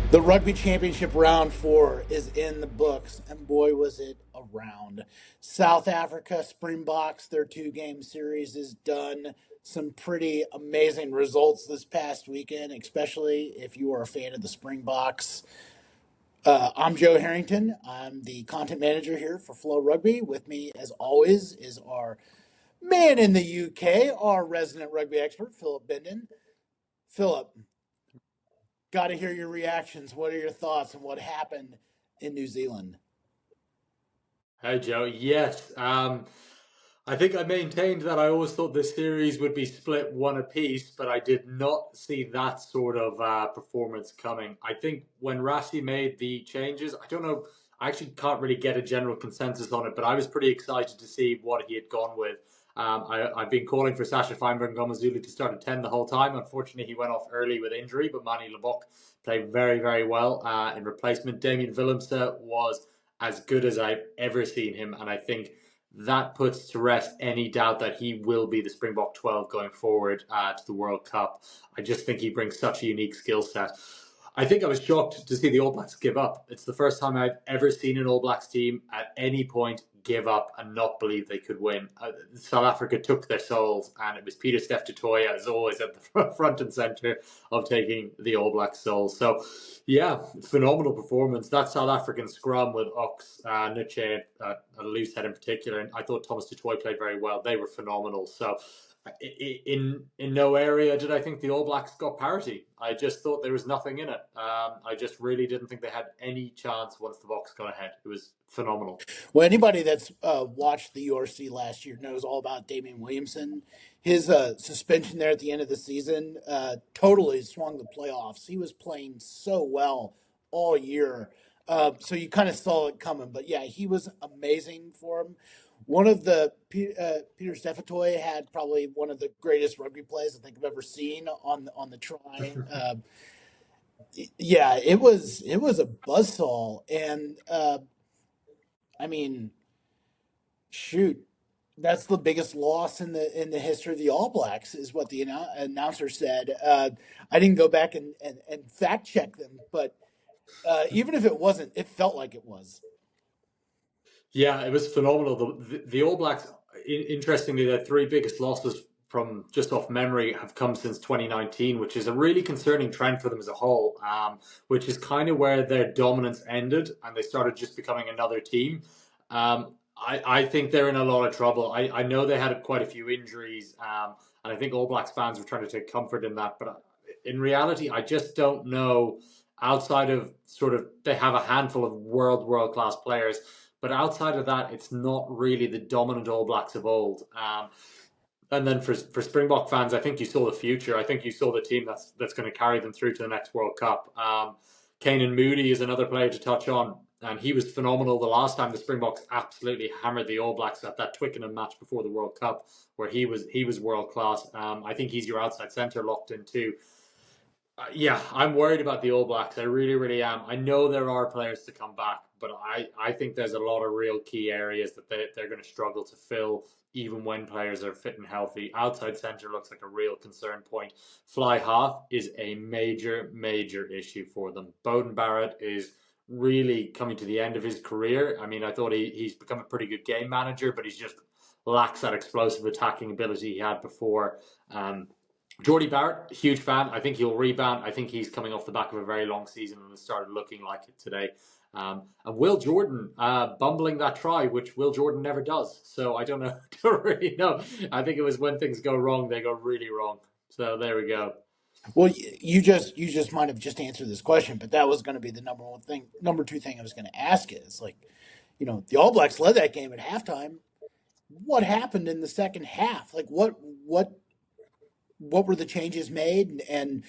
The Rugby Championship round 4 is in the books, and boy, was it a round. South Africa, Springboks, their 2-game series is done. Some pretty amazing results this past weekend, especially if you are a fan of the Springboks. I'm Joe Harrington. I'm the content manager here for FloRugby. With me, as always, is our man in the UK, our resident rugby expert, Philip Bendon. Philip, got to hear your reactions. What are your thoughts on what happened in New Zealand? Hey Joe, yes. I think I maintained that I always thought this series would be split one apiece, but I did not see that sort of performance coming. I think when Rassi made the changes, I don't know, I actually can't really get a general consensus on it, but I was pretty excited to see what he had gone with. I've been calling for Sasha Feinberg Ngomazulu to start at 10 the whole time. Unfortunately, he went off early with injury, but Manny Lebok played very, very well in replacement. Damien Willemse was as good as I've ever seen him, and I think that puts to rest any doubt that he will be the Springbok 12 going forward to the World Cup. I just think he brings such a unique skill set. I think I was shocked to see the All Blacks give up. It's the first time I've ever seen an All Blacks team at any point give up and not believe they could win. South Africa took their souls, and it was Peter Steph Totoya, as always, at the front and centre of taking the All Blacks souls. So, yeah, phenomenal performance. That South African scrum with Ox, Nuche, a loose head in particular, and I thought Thomas Totoy played very well. They were phenomenal. So, in no area did I think the All Blacks got parity. I just thought there was nothing in it. I just really didn't think they had any chance once the Boks got ahead. It was phenomenal. Well, anybody that's watched the URC last year knows all about Damian Williamson. His suspension there at the end of the season totally swung the playoffs. He was playing so well all year. So you kind of saw it coming. But yeah, he was amazing for him. One of the Peter Stefatoy had probably one of the greatest rugby plays I think I've ever seen on the try. Yeah, it was a buzzsaw, and I mean, shoot, that's the biggest loss in the history of the All Blacks, is what the announcer said. I didn't go back and fact check them, but even if it wasn't, it felt like it was. Yeah, it was phenomenal. The All Blacks, interestingly, their three biggest losses from just off memory have come since 2019, which is a really concerning trend for them as a whole, which is kind of where their dominance ended and they started just becoming another team. I think they're in a lot of trouble. I know they had quite a few injuries, and I think All Blacks fans were trying to take comfort in that. But in reality, I just don't know. Outside of sort of, they have a handful of world class players, but outside of that, it's not really the dominant All Blacks of old. And then for Springbok fans, I think you saw the future. I think you saw the team that's going to carry them through to the next World Cup. Kanan Moody is another player to touch on, and he was phenomenal the last time the Springboks absolutely hammered the All Blacks at that Twickenham match before the World Cup, where he was world class. I think he's your outside centre locked in too. Yeah, I'm worried about the All Blacks. I really, really am. I know there are players to come back, but I think there's a lot of real key areas that they're going to struggle to fill, even when players are fit and healthy. Outside centre looks like a real concern point. Fly half is a major, major issue for them. Bowden Barrett is really coming to the end of his career. I mean, I thought he's become a pretty good game manager, but he's just lacks that explosive attacking ability he had before. Jordy Barrett, huge fan. I think he'll rebound. I think he's coming off the back of a very long season and has started looking like it today. And Will Jordan bumbling that try, which Will Jordan never does. So I don't know, don't really know. I think it was when things go wrong, they go really wrong. So there we go. Well, you just might have just answered this question, but that was going to be the number two thing I was going to ask is like, the All Blacks led that game at halftime. What happened in the second half? Like, what were the changes made, and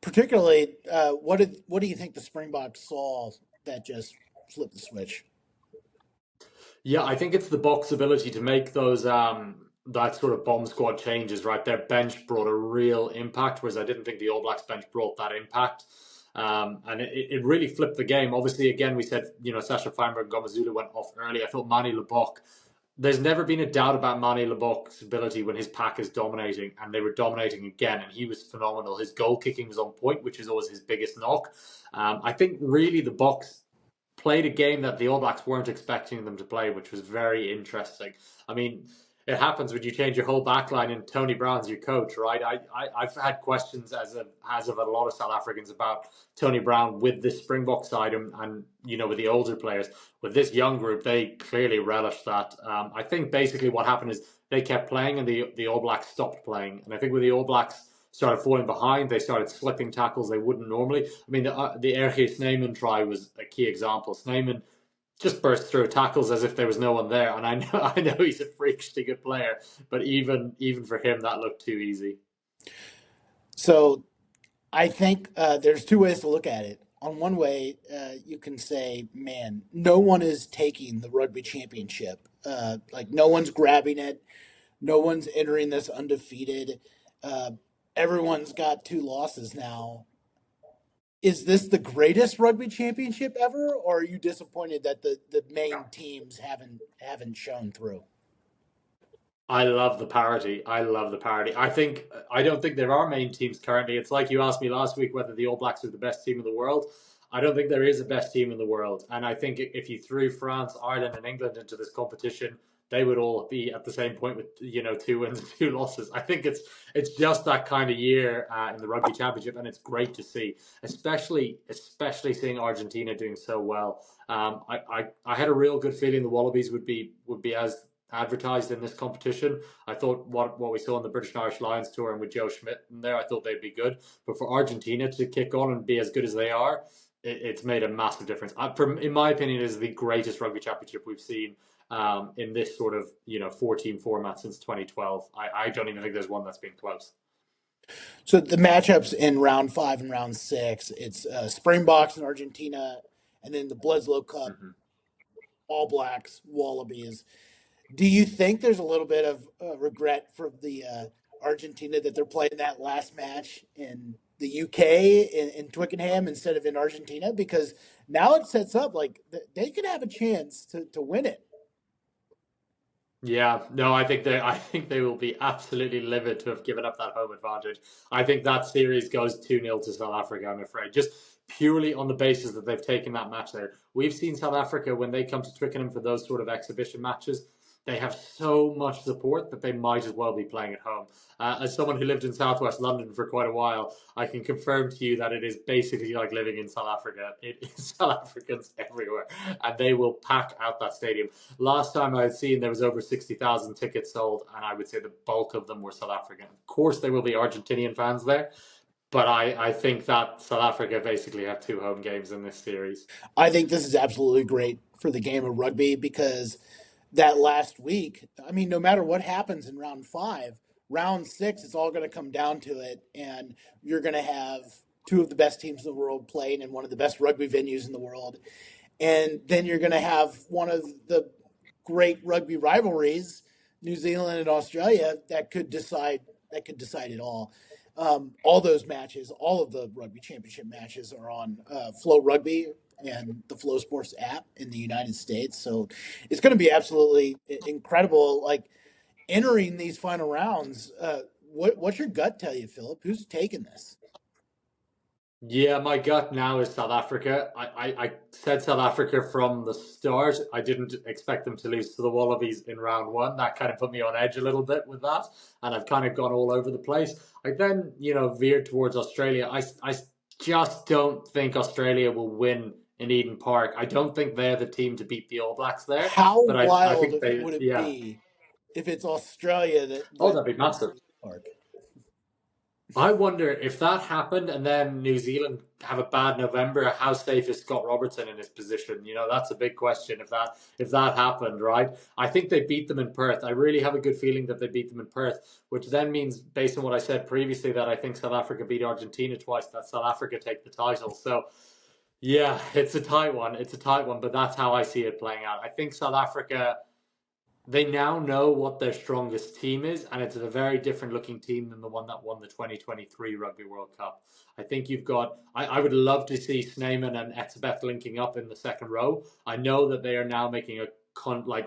particularly, what do you think the Springboks saw that just flipped the switch? Yeah, I think it's the Bucks' ability to make those that sort of bomb squad changes, right? Their bench brought a real impact, whereas I didn't think the All Blacks bench brought that impact. And it really flipped the game. Obviously, again, we said, Sasha Feinberg and Gomazulu went off early. I thought Manny Lebok there's never been a doubt about Manny Leboc's ability when his pack is dominating, and they were dominating again, and he was phenomenal. His goal kicking was on point, which is always his biggest knock. I think really the Boks played a game that the All Blacks weren't expecting them to play, which was very interesting. I mean, it happens when you change your whole back line and Tony Brown's your coach, right? I've had questions as of a lot of South Africans about Tony Brown with this Springbok side and with the older players. With this young group, they clearly relished that. I think basically what happened is they kept playing and the All Blacks stopped playing. And I think when the All Blacks started falling behind, they started slipping tackles they wouldn't normally. I mean, the Erge Snyman try was a key example. Snyman just burst through tackles as if there was no one there. And I know he's a freakishly good player, but even for him, that looked too easy. So I think there's two ways to look at it. On one way, you can say, man, no one is taking the Rugby Championship. Like, no one's grabbing it. No one's entering this undefeated. Everyone's got two losses now. Is this the greatest Rugby Championship ever, or are you disappointed that the main teams haven't shown through? I love the parity. I love the parity. I don't think there are main teams currently. It's like you asked me last week whether the All Blacks are the best team in the world. I don't think there is a best team in the world. And I think if you threw France, Ireland, and England into this competition, they would all be at the same point with 2 wins and 2 losses. I think it's just that kind of year in the Rugby Championship, and it's great to see, especially seeing Argentina doing so well. I had a real good feeling the Wallabies would be as advertised in this competition. I thought what we saw on the British and Irish Lions tour and with Joe Schmidt in there, I thought they'd be good. But for Argentina to kick on and be as good as they are, it's made a massive difference. In my opinion, it is the greatest rugby championship we've seen in this sort of 4-team format since 2012. I don't even think there's one that's been close. So the matchups in round 5 and round 6, it's Springboks and Argentina, and then the Bledsoe Cup, Mm-hmm. All Blacks, Wallabies. Do you think there's a little bit of regret for the Argentina that they're playing that last match in the UK in Twickenham instead of in Argentina? Because now it sets up like they could have a chance to win it. Yeah, no, I think they will be absolutely livid to have given up that home advantage. I think that series goes 2-0 to South Africa, I'm afraid. Just purely on the basis that they've taken that match there. We've seen South Africa when they come to Twickenham for those sort of exhibition matches, they have so much support that they might as well be playing at home. As someone who lived in southwest London for quite a while, I can confirm to you that it is basically like living in South Africa. It is South Africans everywhere, and they will pack out that stadium. Last time I had seen, there was over 60,000 tickets sold, and I would say the bulk of them were South African. Of course, there will be Argentinian fans there, but I think that South Africa basically have 2 home games in this series. I think this is absolutely great for the game of rugby because that last week, I mean, no matter what happens in round 5, round 6, it's all going to come down to it. And you're going to have two of the best teams in the world playing in one of the best rugby venues in the world. And then you're going to have one of the great rugby rivalries, New Zealand and Australia, that could decide it all. All those matches, all of the rugby championship matches are on FloRugby and the Flow Sports app in the United States. So it's going to be absolutely incredible. Like entering these final rounds, what's your gut tell you, Philip? Who's taking this? Yeah, my gut now is South Africa. I said South Africa from the start. I didn't expect them to lose to the Wallabies in round 1. That kind of put me on edge a little bit with that. And I've kind of gone all over the place. I then, veered towards Australia. I just don't think Australia will win in Eden Park. I don't think they're the team to beat the All Blacks there. How But I wild think they, would it yeah. be if it's Australia that Oh, wins that'd be massive. Park? I wonder if that happened and then New Zealand have a bad November, how safe is Scott Robertson in his position? That's a big question if that happened, right? I think they beat them in Perth. I really have a good feeling that they beat them in Perth, which then means, based on what I said previously, that I think South Africa beat Argentina twice, that South Africa take the title. So yeah, it's a tight one. It's a tight one, but that's how I see it playing out. I think South Africa, they now know what their strongest team is, and it's a very different looking team than the one that won the 2023 Rugby World Cup. I think you've got, I would love to see Snyman and Etzebeth linking up in the second row. I know that they are now making a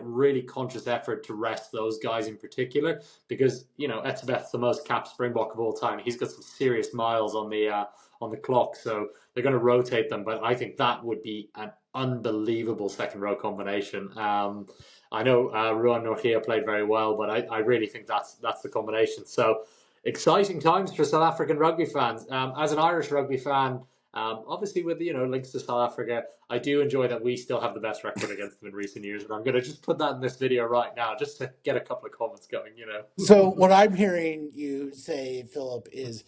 really conscious effort to rest those guys in particular, because Etzebeth's the most capped Springbok of all time. He's got some serious miles on the clock, so they're going to rotate them. But I think that would be an unbelievable second row combination. I know Ruan Norgia played very well, but I really think that's the combination. So exciting times for South African rugby fans. As an Irish rugby fan, obviously with links to South Africa, I do enjoy that we still have the best record against them in recent years, and I'm going to just put that in this video right now just to get a couple of comments going. So what I'm hearing you say, Philip, is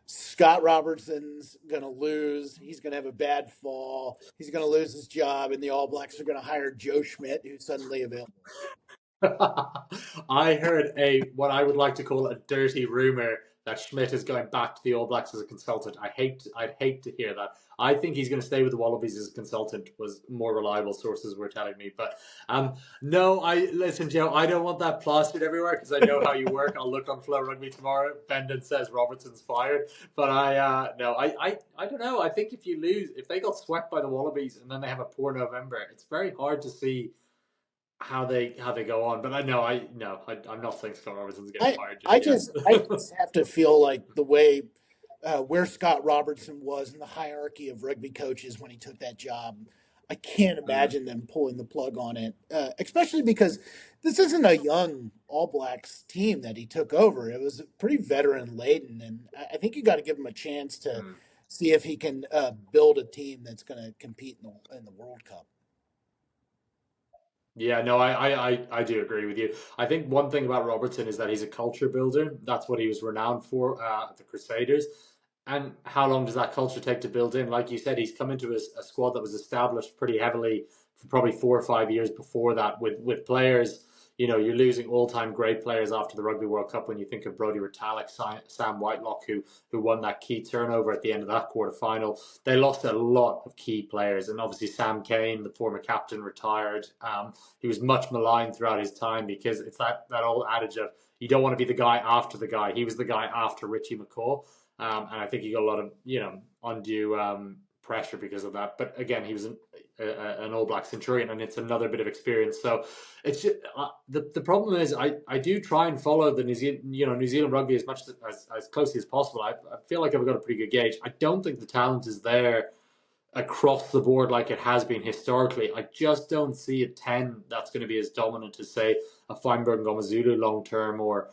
Scott Robertson's going to lose. He's going to have a bad fall. He's going to lose his job, and the All Blacks are going to hire Joe Schmidt, who's suddenly available. I heard what I would like to call a dirty rumor that Schmidt is going back to the All Blacks as a consultant. I'd hate to hear that. I think he's going to stay with the Wallabies as a consultant, was more reliable sources were telling me. But no, listen, Joe, I don't want that plastered everywhere because I know how you work. I'll look on FloRugby tomorrow. Bendon says Robertson's fired. But I don't know. I think if they got swept by the Wallabies and then they have a poor November, it's very hard to see how they go on. But I'm not saying Scott Robertson's getting fired. I just have to feel like the way where Scott Robertson was in the hierarchy of rugby coaches when he took that job. I can't imagine them pulling the plug on it, especially because this isn't a young All Blacks team that he took over. It was pretty veteran laden, and I think you got to give him a chance to see if he can build a team that's going to compete in the World Cup. Yeah, no, I do agree with you. I think one thing about Robertson is that he's a culture builder. That's what he was renowned for at the Crusaders. And how long does that culture take to build in? Like you said, he's come into a squad that was established pretty heavily for probably 4 or 5 years before that with players. You're losing all-time great players after the Rugby World Cup when you think of Brodie Retallick, Sam Whitelock, who won that key turnover at the end of that quarter-final. They lost a lot of key players, and obviously Sam Cane, the former captain, retired. He was much maligned throughout his time because it's that old adage of you don't want to be the guy after the guy. He was the guy after Richie McCaw, and I think he got a lot of undue pressure because of that. But again, he was an All Black Centurion, and it's another bit of experience. So it's just, the problem is I do try and follow the New Zealand rugby as much as closely as possible. I feel like I've got a pretty good gauge. I don't think the talent is there across the board like it has been historically. I just don't see a 10 that's going to be as dominant as, say, a Feinberg Ngomazulu long term, or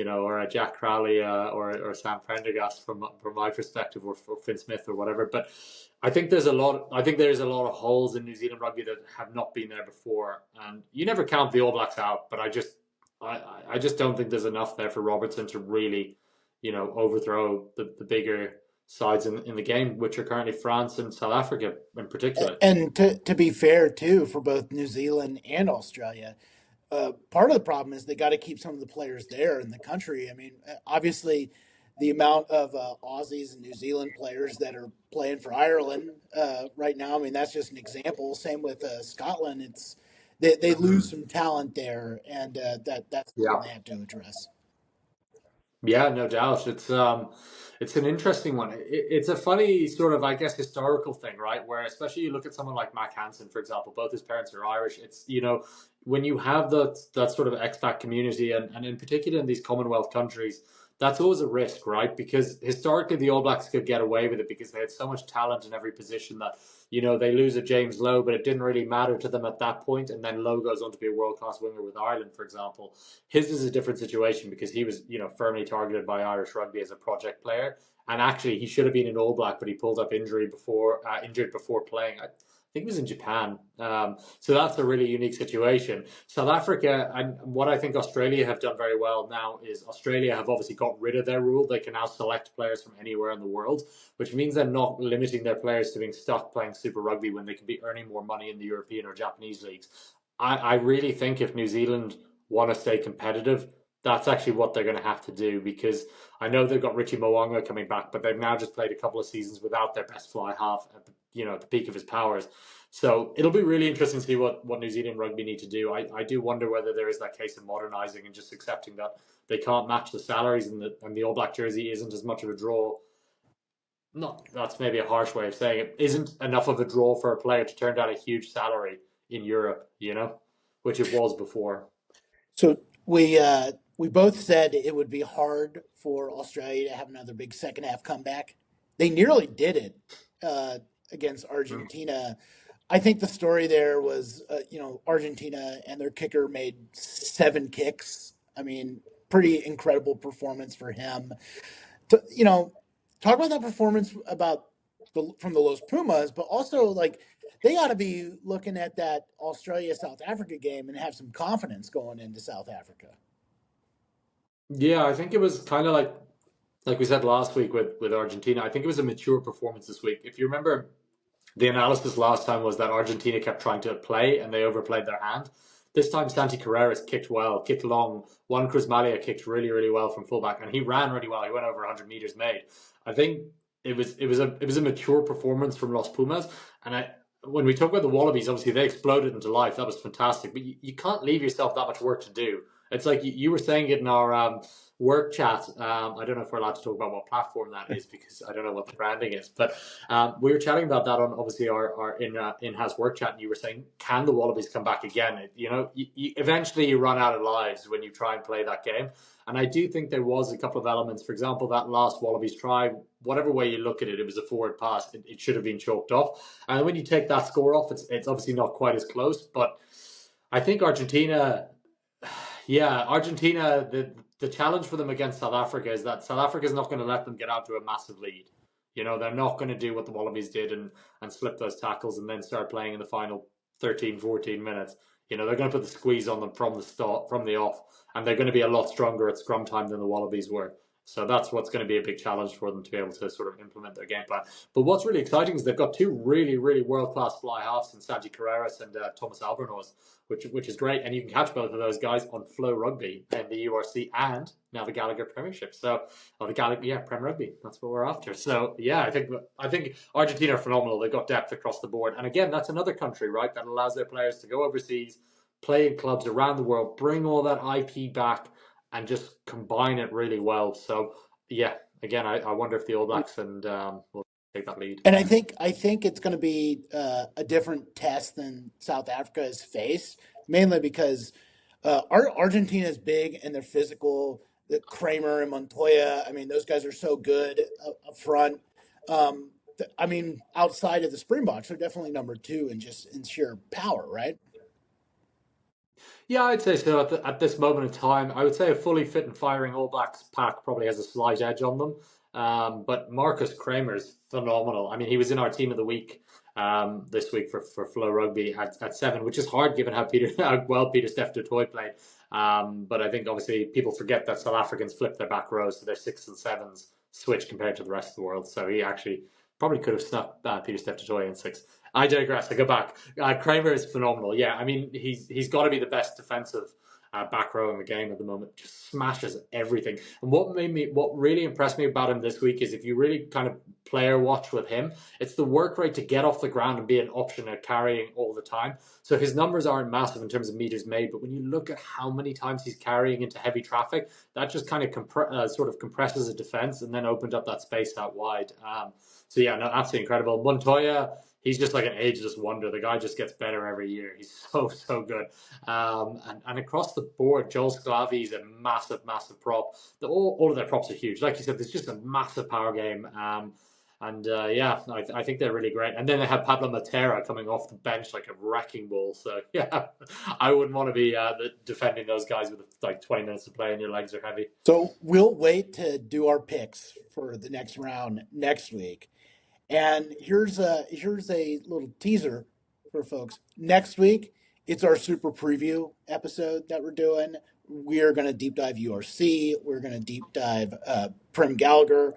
or a Jack Crowley or Sam Prendergast from my perspective, or Finn Smith or whatever. But I think there's a lot of holes in New Zealand rugby that have not been there before, and you never count the All Blacks out. But I just don't think there's enough there for Robertson to really, overthrow the bigger sides in the game, which are currently France and South Africa in particular. And to be fair too, for both New Zealand and Australia, part of the problem is they got to keep some of the players there in the country. I mean, obviously, the amount of Aussies and New Zealand players that are playing for Ireland right now, I mean, that's just an example. Same with Scotland. It's they lose some talent there, and that's what they have to address. Yeah, no doubt. It's an interesting one. It's a funny sort of, I guess, historical thing, right? Where especially you look at someone like Mac Hansen, for example, both his parents are Irish. It's, when you have that sort of expat community, and in particular in these Commonwealth countries, that's always a risk, right? Because historically the All Blacks could get away with it because they had so much talent in every position that, they lose a James Lowe, but it didn't really matter to them at that point. And then Lowe goes on to be a world-class winger with Ireland, for example. His is a different situation because he was, firmly targeted by Irish rugby as a project player. And actually, he should have been an All Black, but he pulled up injured before playing. I think it was in Japan. So that's a really unique situation. South Africa, and what I think Australia have done very well now is Australia have obviously got rid of their rule. They can now select players from anywhere in the world, which means they're not limiting their players to being stuck playing Super Rugby when they can be earning more money in the European or Japanese leagues. I really think if New Zealand want to stay competitive, that's actually what they're going to have to do, because I know they've got Richie Mo'unga coming back, but they've now just played a couple of seasons without their best fly half at the peak of his powers. So it'll be really interesting to see what New Zealand rugby need to do. I do wonder whether there is that case of modernising and just accepting that they can't match the salaries, and the All Black jersey isn't as much of a draw. That's maybe a harsh way of saying it. Isn't enough of a draw for a player to turn down a huge salary in Europe, which it was before. So we both said it would be hard for Australia to have another big second half comeback. They nearly did it uh, against Mm. Argentina. I think the story there was, Argentina and their kicker made 7 kicks. I mean, pretty incredible performance for him. To, talk about that performance about from the Los Pumas, but also like they ought to be looking at that Australia South Africa game and have some confidence going into South Africa. Yeah, I think it was kind of like we said last week with Argentina. I think it was a mature performance this week. If you remember, the analysis last time was that Argentina kept trying to play and they overplayed their hand. This time, Santi Carreras kicked well, kicked long. Juan Cruz Malia kicked really, really well from fullback, and he ran really well. He went over 100 meters made. I think it was a mature performance from Los Pumas. And when we talk about the Wallabies, obviously they exploded into life. That was fantastic, but you can't leave yourself that much work to do. It's like you were saying it in our work chat. I don't know if we're allowed to talk about what platform that is because I don't know what the branding is, but we were chatting about that on obviously our in-house work chat, and you were saying, can the Wallabies come back again? Eventually you run out of lives when you try and play that game. And I do think there was a couple of elements. For example, that last Wallabies try, whatever way you look at it, it was a forward pass. It should have been chalked off. And when you take that score off, it's obviously not quite as close. But I think Argentina, yeah, Argentina, the challenge for them against South Africa is that South Africa is not going to let them get out to a massive lead. They're not going to do what the Wallabies did and slip those tackles and then start playing in the final 13, 14 minutes. They're going to put the squeeze on them from the start, from the off, and they're going to be a lot stronger at scrum time than the Wallabies were. So that's what's going to be a big challenge for them to be able to sort of implement their game plan. But what's really exciting is they've got two really, really world-class fly halves in Santi Carreras and Thomas Albornoz, which is great. And you can catch both of those guys on FloRugby and the URC and now the Gallagher Premiership. So, the Gallagher, yeah, Prem Rugby. That's what we're after. So, yeah, I think Argentina are phenomenal. They've got depth across the board. And again, that's another country, right, that allows their players to go overseas, play in clubs around the world, bring all that IP back, and just combine it really well. So, yeah, again, I wonder if the All Blacks will take that lead. And I think it's going to be a different test than South Africa has faced, mainly because Argentina is big and they're physical. The Kramer and Montoya, I mean, those guys are so good up front. I mean, outside of the Springboks, they're definitely number two in just in sheer power, right? Yeah, I'd say so. At this moment in time, I would say a fully fit and firing All Blacks pack probably has a slight edge on them. But Marcus Kramer's phenomenal. I mean, he was in our team of the week this week for FloRugby at 7, which is hard given how well Peter Steph Toy played. But I think obviously people forget that South Africans flip their back rows, so their 6s and 7s switch compared to the rest of the world. So he actually probably could have snuck Peter Steph Toy in 6. I digress. I go back. Kramer is phenomenal. Yeah, I mean he's got to be the best defensive back row in the game at the moment. Just smashes everything. And what really impressed me about him this week is if you really kind of player watch with him, it's the work rate to get off the ground and be an option at carrying all the time. So his numbers aren't massive in terms of meters made, but when you look at how many times he's carrying into heavy traffic, that just kind of sort of compresses a defense and then opened up that space out wide. So yeah, no, absolutely incredible. Montoya, he's just like an ageless wonder. The guy just gets better every year. He's so good. And across the board, Joel Sclavi is a massive, massive prop. All of their props are huge. Like you said, there's just a massive power game. Yeah, I think they're really great. And then they have Pablo Matera coming off the bench like a wrecking ball. So yeah, I wouldn't want to be defending those guys with like 20 minutes to play and your legs are heavy. So we'll wait to do our picks for the next round next week. And here's a little teaser for folks. Next week, it's our super preview episode that we're doing. We are going to deep dive URC. We're going to deep dive Prem Gallagher.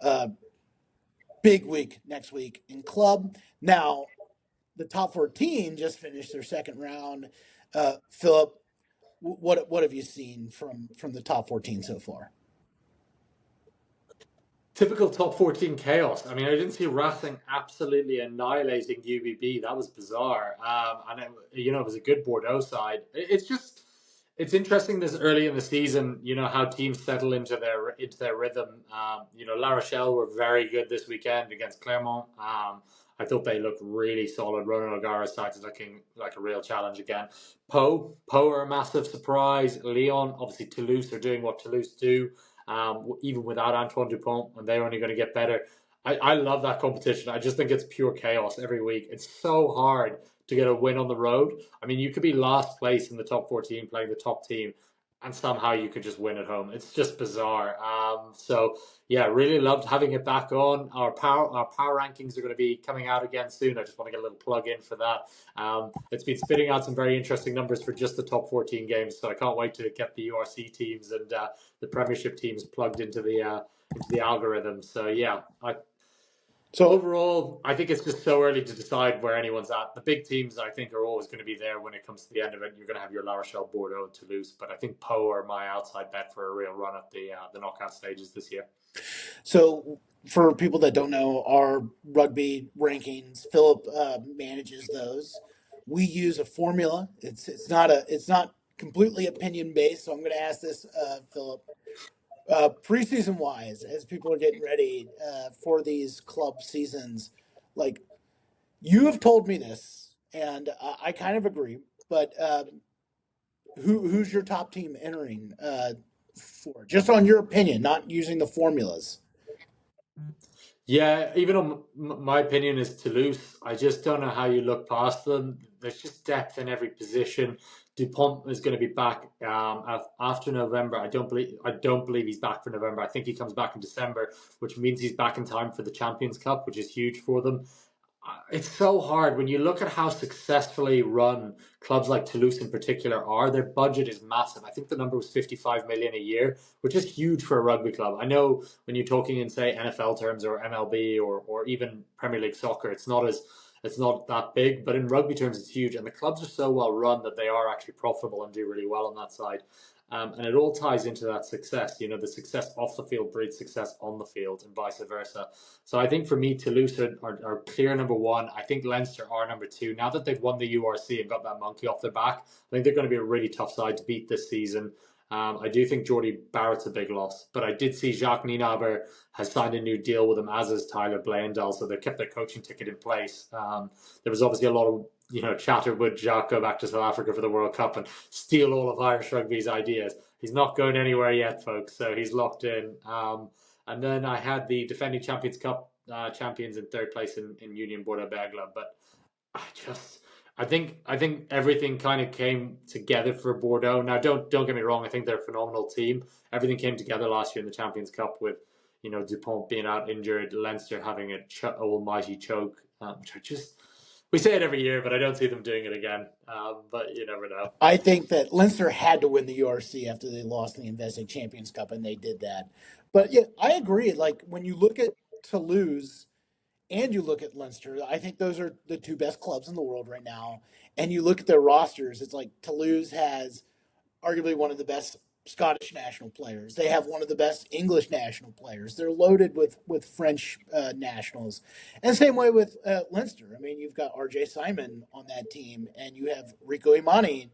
Uh, Big week next week in club. Now, the top 14 just finished their second round. Philip, what have you seen from the top 14 so far? Typical top 14 chaos. I mean, I didn't see Racing absolutely annihilating UBB. That was bizarre. And it was a good Bordeaux side. It's just It's interesting this early in the season, how teams settle into their rhythm. La Rochelle were very good this weekend against Clermont. I thought they looked really solid. Ronan O'Gara's side's looking like a real challenge again. Po are a massive surprise. Lyon, obviously Toulouse are doing what Toulouse do, even without Antoine Dupont, and they're only going to get better. I love that competition. I just think it's pure chaos every week. It's so hard to get a win on the road. I mean, you could be last place in the top 14 playing the top team, and somehow you could just win at home. It's just bizarre. So yeah, really loved having it back on. Our power rankings are going to be coming out again soon. I just want to get a little plug in for that. It's been spitting out some very interesting numbers for just the top 14 games, so I can't wait to get the URC teams and the Premiership teams plugged into the algorithm. So yeah, So overall, I think it's just so early to decide where anyone's at. The big teams, I think, are always going to be there when it comes to the end of it. You're going to have your La Rochelle, Bordeaux, and Toulouse, but I think Po are my outside bet for a real run at the knockout stages this year. So, for people that don't know our rugby rankings, Philip manages those. We use a formula. It's not completely opinion based. So I'm going to ask this, Philip. Preseason wise, as people are getting ready for these club seasons, like you have told me this, and I kind of agree. But who's your top team entering for? Just on your opinion, not using the formulas. Yeah, even on my opinion is Toulouse. I just don't know how you look past them. There's just depth in every position. Dupont is going to be back after November. I don't believe he's back for November. I think he comes back in December, which means he's back in time for the Champions Cup, which is huge for them. It's so hard when you look at how successfully run clubs like Toulouse in particular are. Their budget is massive. I think the number was 55 million a year, which is huge for a rugby club. I know when you're talking in say NFL terms or MLB or even Premier League soccer, it's not that big, but in rugby terms, it's huge. And the clubs are so well run that they are actually profitable and do really well on that side. And it all ties into that success. The success off the field breeds success on the field and vice versa. So I think for me, Toulouse are clear number one. I think Leinster are number two. Now that they've won the URC and got that monkey off their back, I think they're going to be a really tough side to beat this season. I do think Jordy Barrett's a big loss, but I did see Jacques Nienaber has signed a new deal with him, as is Tyler Blayendal, so they've kept their coaching ticket in place. There was obviously a lot of chatter would Jacques go back to South Africa for the World Cup and steal all of Irish rugby's ideas. He's not going anywhere yet, folks, so he's locked in. And then I had the defending Champions Cup champions in third place in Union Bordeaux-Bègles, but I think everything kind of came together for Bordeaux. Now, don't get me wrong. I think they're a phenomenal team. Everything came together last year in the Champions Cup with, Dupont being out injured, Leinster having a almighty choke, which we say it every year, but I don't see them doing it again. But you never know. I think that Leinster had to win the URC after they lost the Investing Champions Cup, and they did that. But yeah, I agree. Like when you look at Toulouse and you look at Leinster, I think those are the two best clubs in the world right now. And you look at their rosters, it's like Toulouse has arguably one of the best Scottish national players. They have one of the best English national players. They're loaded with French nationals. And same way with Leinster. I mean, you've got R.J. Simon on that team, and you have Rico Imani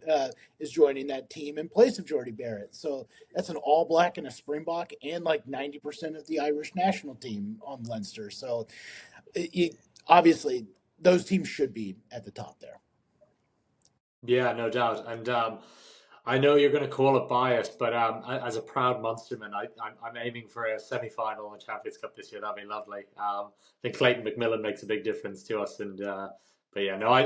is joining that team in place of Jordy Barrett. So that's an All Black and a Springbok and like 90% of the Irish national team on Leinster. So obviously, those teams should be at the top there. Yeah, no doubt. And I know you're going to call it biased, but as a proud Munsterman, I'm aiming for a semi-final in the Champions Cup this year. That'd be lovely. I think Clayton McMillan makes a big difference to us. And but yeah, no,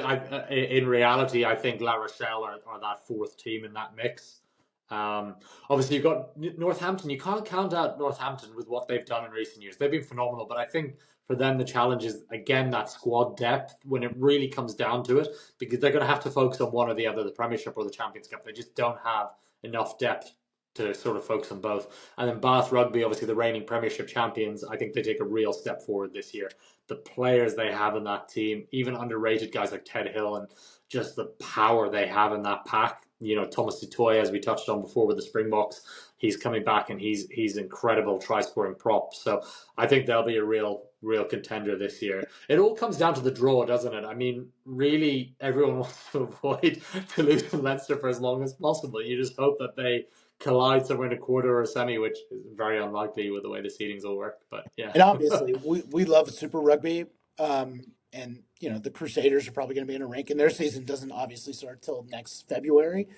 in reality, I think La Rochelle are that fourth team in that mix. Obviously, you've got Northampton. You can't count out Northampton with what they've done in recent years. They've been phenomenal, but I think for them the challenge is again that squad depth when it really comes down to it, because they're going to have to focus on one or the other, the Premiership or the Champions Cup. They just don't have enough depth to sort of focus on both. And then Bath Rugby, obviously the reigning Premiership champions, I think they take a real step forward this year. The players they have in that team, even underrated guys like Ted Hill, and just the power they have in that pack. Thomas Dutoy, as we touched on before with the Springboks, he's coming back and he's incredible try-scoring prop. So I think they'll be a real real contender this year. It all comes down to the draw, doesn't it? I mean, really, everyone wants to avoid Toulouse and Leinster for as long as possible. You just hope that they collide somewhere in a quarter or a semi, which is very unlikely with the way the seedings will work. But yeah. And obviously, we love Super Rugby. And, the Crusaders are probably going to be in a rank, and their season doesn't obviously start till next February.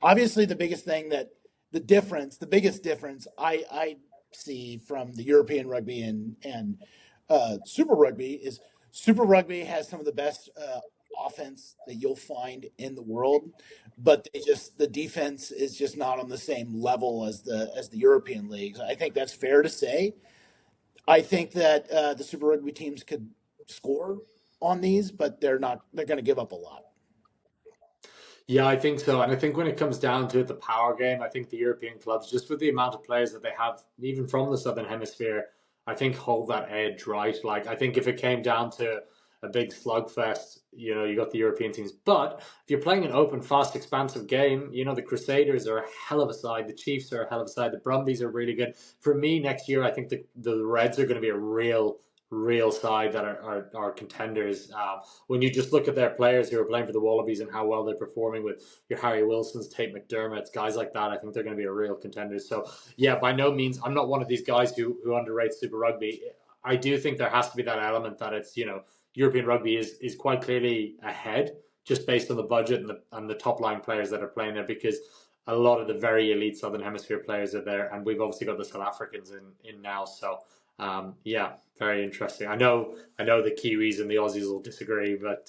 Obviously, the biggest difference I see from the European rugby and Super Rugby is Super Rugby has some of the best offense that you'll find in the world, but the defense is just not on the same level as the European leagues. I think that's fair to say. I think that the Super Rugby teams could score on these, but they're not. They're going to give up a lot. Yeah, I think so. And I think when it comes down to it, the power game, I think the European clubs, just with the amount of players that they have, even from the Southern Hemisphere, I think hold that edge, right? Like, I think if it came down to a big slugfest, you got the European teams. But if you're playing an open, fast, expansive game, the Crusaders are a hell of a side. The Chiefs are a hell of a side. The Brumbies are really good. For me, next year, I think the Reds are going to be a real side that are contenders. When you just look at their players who are playing for the Wallabies and how well they're performing with your Harry Wilsons, Tate McDermotts, guys like that, I think they're going to be a real contender. So, yeah, by no means, I'm not one of these guys who underrates Super Rugby. I do think there has to be that element that it's, European rugby is quite clearly ahead just based on the budget and the top line players that are playing there, because a lot of the very elite Southern Hemisphere players are there, and we've obviously got the South Africans in now. So, yeah, very interesting. I know the Kiwis and the Aussies will disagree, but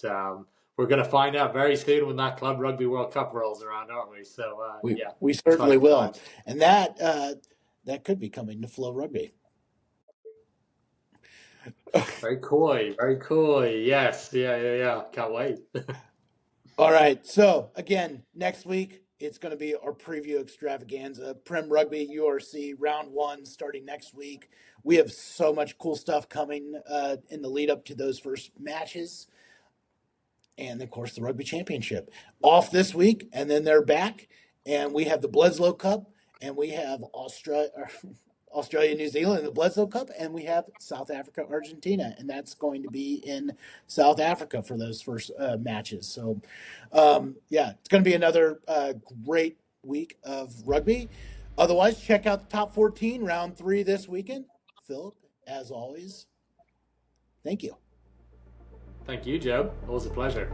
we're going to find out very soon when that Club Rugby World Cup rolls around, aren't we? So, yeah, We certainly exciting will, times. and that could be coming to FloRugby. Very coy, very coy. Yes, yeah. Can't wait. All right. So again, next week it's going to be our preview extravaganza. Prem Rugby URC round 1 starting next week. We have so much cool stuff coming in the lead up to those first matches, and of course the Rugby Championship off this week, and then they're back, and we have the Bledsoe Cup, and we have Australia, New Zealand, the Bledsoe Cup, and we have South Africa, Argentina, and that's going to be in South Africa for those first matches. So, yeah, it's going to be another great week of rugby. Otherwise, check out the top 14, round 3 this weekend. Philip, as always, thank you. Thank you, Joe. Always a pleasure.